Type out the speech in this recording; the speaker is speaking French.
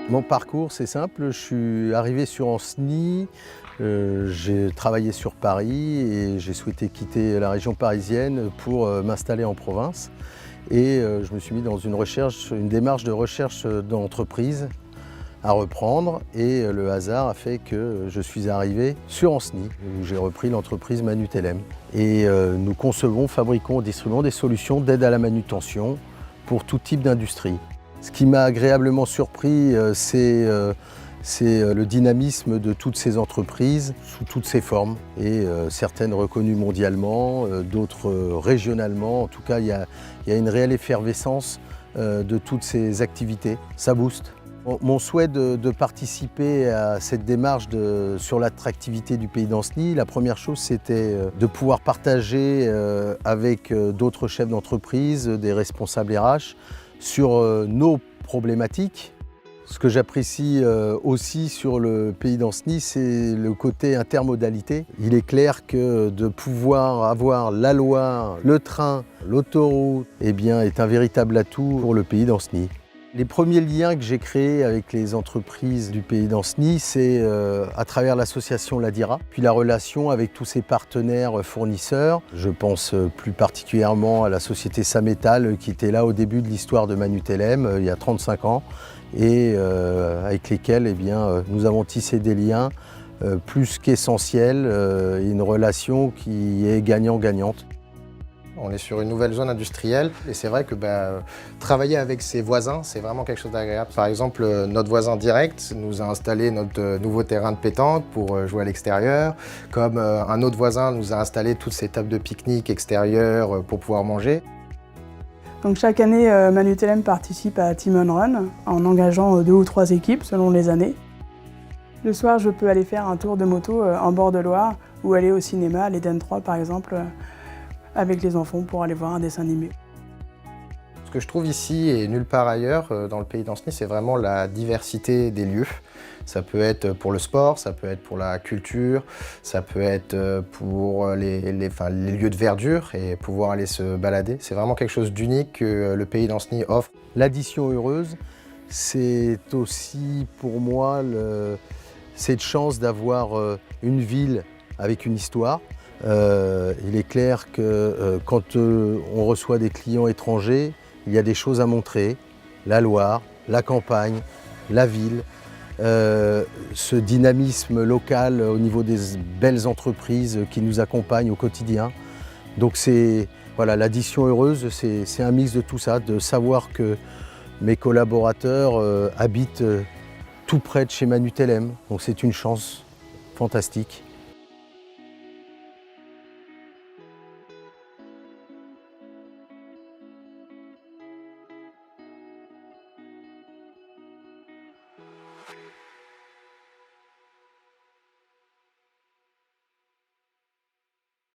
Mon parcours, c'est simple, je suis arrivé sur Ancenis, j'ai travaillé sur Paris et j'ai souhaité quitter la région parisienne pour m'installer en province. Et je me suis mis dans une démarche de recherche d'entreprise à reprendre et le hasard a fait que je suis arrivé sur Ancenis où j'ai repris l'entreprise Manutelem. Et nous concevons, fabriquons, distribuons des solutions d'aide à la manutention pour tout type d'industrie. Ce qui m'a agréablement surpris, c'est le dynamisme de toutes ces entreprises sous toutes ces formes et certaines reconnues mondialement, d'autres régionalement. En tout cas, il y a une réelle effervescence de toutes ces activités. Ça booste. Mon souhait de participer à cette démarche sur l'attractivité du pays d'Ancenis, la première chose c'était de pouvoir partager avec d'autres chefs d'entreprise, des responsables RH, sur nos problématiques. Ce que j'apprécie aussi sur le pays d'Ancenis, c'est le côté intermodalité. Il est clair que de pouvoir avoir la Loire, le train, l'autoroute, est un véritable atout pour le pays d'Ancenis. Les premiers liens que j'ai créés avec les entreprises du pays d'Ancenis, c'est à travers l'association Ladira, puis la relation avec tous ses partenaires fournisseurs. Je pense plus particulièrement à la société Sametal qui était là au début de l'histoire de Manutelem, il y a 35 ans, et avec lesquels nous avons tissé des liens plus qu'essentiels, une relation qui est gagnant-gagnante. On est sur une nouvelle zone industrielle et c'est vrai que travailler avec ses voisins, c'est vraiment quelque chose d'agréable. Par exemple, notre voisin direct nous a installé notre nouveau terrain de pétanque pour jouer à l'extérieur, comme un autre voisin nous a installé toutes ces tables de pique-nique extérieures pour pouvoir manger. Donc chaque année, Manutelem participe à Team On Run en engageant 2 ou 3 équipes selon les années. Le soir, je peux aller faire un tour de moto en bord de Loire ou aller au cinéma, à l'Eden 3 par exemple, avec les enfants pour aller voir un dessin animé. Ce que je trouve ici et nulle part ailleurs dans le pays d'Ancenis, c'est vraiment la diversité des lieux. Ça peut être pour le sport, ça peut être pour la culture, ça peut être pour les lieux de verdure et pouvoir aller se balader. C'est vraiment quelque chose d'unique que le pays d'Ancenis offre. L'addition heureuse, c'est aussi pour moi cette chance d'avoir une ville avec une histoire. Il est clair que quand on reçoit des clients étrangers, il y a des choses à montrer. La Loire, la campagne, la ville, ce dynamisme local au niveau des belles entreprises qui nous accompagnent au quotidien. Donc l'addition heureuse, c'est un mix de tout ça, de savoir que mes collaborateurs habitent tout près de chez Manutelem. Donc c'est une chance fantastique.